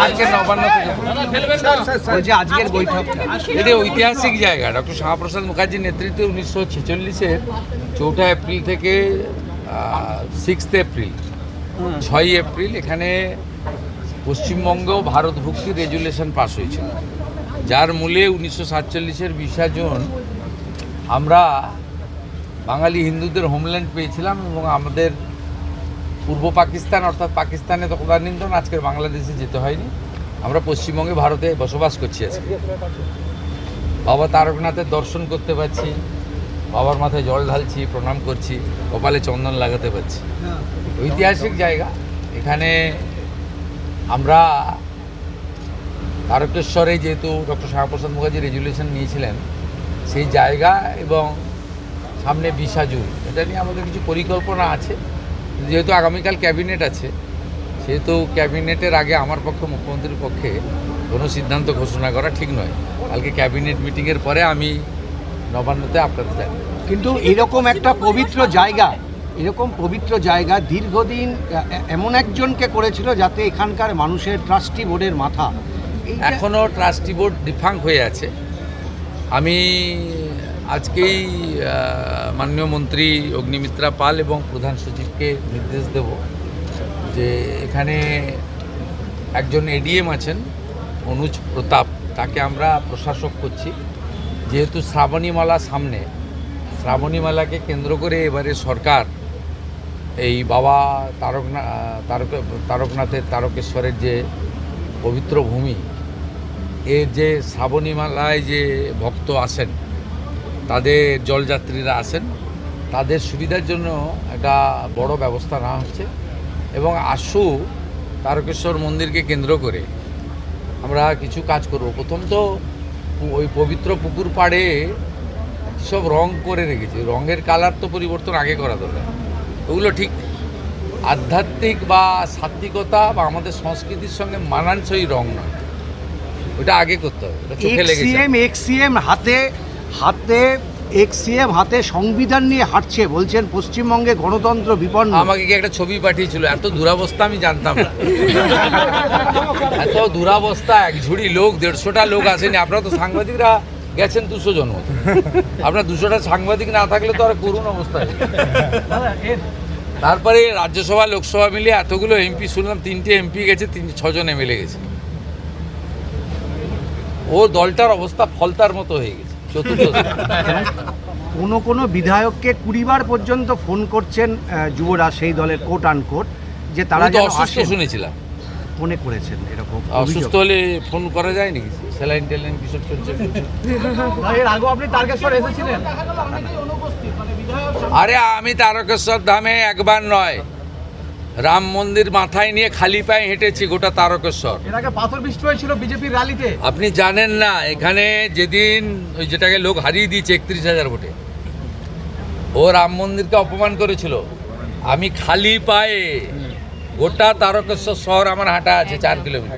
আজকে নবান্ন থেকে বলছি আজকের বৈঠকটা এটা ঐতিহাসিক জায়গা। ডক্টর শ্যামাপ্রসাদ মুখার্জির নেতৃত্বে 1946-এর 4 এপ্রিল থেকে 6 এপ্রিল 6 এপ্রিল এখানে পশ্চিমবঙ্গ ভারত ভুক্তি রেজুলেশন পাস হয়েছিল, যার মূলে 1947-এর 20 জুন আমরা বাঙালি হিন্দুদের হোমল্যান্ড পেয়েছিলাম এবং আমাদের পূর্ব পাকিস্তান অর্থাৎ পাকিস্তানে তদানীন্তন আজকের বাংলাদেশে যেতে হয়নি। আমরা পশ্চিমবঙ্গে ভারতে বসবাস করছি আজকে। বাবা তারকনাথের দর্শন করতে পারছি, বাবার মাথায় জল ঢালছি, প্রণাম করছি, কপালে চন্দন লাগাতে পারছি। ঐতিহাসিক জায়গা। এখানে আমরা তারকেশ্বরে যেহেতু ডক্টর শ্যামাপ্রসাদ মুখার্জি রেজুলেশন নিয়েছিলেন সেই জায়গা এবং সামনে 20 জুন এটা নিয়ে আমাদের কিছু পরিকল্পনা আছে। যেহেতু আগামীকাল ক্যাবিনেট আছে সেহেতু ক্যাবিনেটের আগে আমার পক্ষে মুখ্যমন্ত্রীর পক্ষে কোনো সিদ্ধান্ত ঘোষণা করা ঠিক নয়। কালকে ক্যাবিনেট মিটিংয়ের পরে আমি নবান্নতে আপনাদের জানি। কিন্তু এরকম একটা পবিত্র জায়গা দীর্ঘদিন এমন একজনকে করেছিল যাতে এখানকার মানুষের ট্রাস্টি বোর্ডের মাথা। এখনও ট্রাস্টি বোর্ড ডিফাঙ্ক হয়ে আছে। আমি আজকেই মাননীয় মন্ত্রী অগ্নিমিত্রা পাল এবং প্রধান সচিবকে নির্দেশ দেব যে এখানে একজন এডিএম আছেন অনুজ প্রতাপ, তাকে আমরা প্রশাসক করছি। যেহেতু শ্রাবণীমালা সামনে, শ্রাবণীমালাকে কেন্দ্র করে এবারে সরকার এই বাবা তারকনাথের তারকেশ্বরের যে পবিত্র ভূমি, এর যে শ্রাবণীমালায় যে ভক্ত আসেন, তাদের জলযাত্রীরা আসেন, তাদের সুবিধার জন্য একটা বড় ব্যবস্থা নেওয়া হচ্ছে এবং আশু তারকেশ্বর মন্দিরকে কেন্দ্র করে আমরা কিছু কাজ করব। প্রথম তো ওই পবিত্র পুকুর পাড়ে সব রং করে রেখেছে, রঙের কালার তো পরিবর্তন আগে করা দরকার। ওগুলো ঠিক আধ্যাত্মিক বা সাত্বিকতা বা আমাদের সংস্কৃতির সঙ্গে মানানসই রং নয়, ওটা আগে করতে হবে। চোখে লেগেছে। এক্সিএম হাতে সংবিধান নিয়ে হাঁটছে, বলছেন পশ্চিমবঙ্গে গণতন্ত্র বিপন্ন। আমাকে কি একটা ছবি পাঠিয়েছিল, এত দুরাবস্থা আমি জানতাম না। এত দুরাবস্থা, এক ঝুড়ি লোক, 150টা লোক আসেনি। আপনারা তো সাংবাদিকরা গেছেন 200 জন মতো, আপনার 200টা সাংবাদিক না থাকলে তো আর করুণ অবস্থা। তারপরে রাজ্যসভা লোকসভা মিলিয়ে এতগুলো এমপি শুনলাম, 3টে এমপি গেছে, 6 জন এমএলএ গেছে। ও দলটার অবস্থা ফলতার মতো হয়ে গেছে। কোনো বিধায়ককে 20 বার পর্যন্ত ফোন করছেন যুবরাজ সেই দলের কোট আনকোট, যে তারা অসুস্থ শুনেছিলাম। ফোনে করেছেন এরকম। অসুস্থ হলে ফোন করা যায় নাকি? স্যালাইন টেলাইন কিসব চলছে? আরে আমি তারকেশ্বর ধামে একবার নয়, রাম মন্দির মাথায় নিয়ে খালি পায়ে হেঁটেছি গোটা তারকেশ্বর। এর আগে পাথর বৃষ্টি হয়েছিল বিজেপির র্যালিতে। আপনি জানেন না, এখানে যেদিন ওই যেটাকে লোক হারিয়ে দিয়েছে 31,000 ভোটে, ও রাম মন্দিরকে অপমান করেছিল, আমি খালি পায়ে গোটা তারকেশ্বর শহর আমার হাঁটা আছে 4 কিলোমিটার।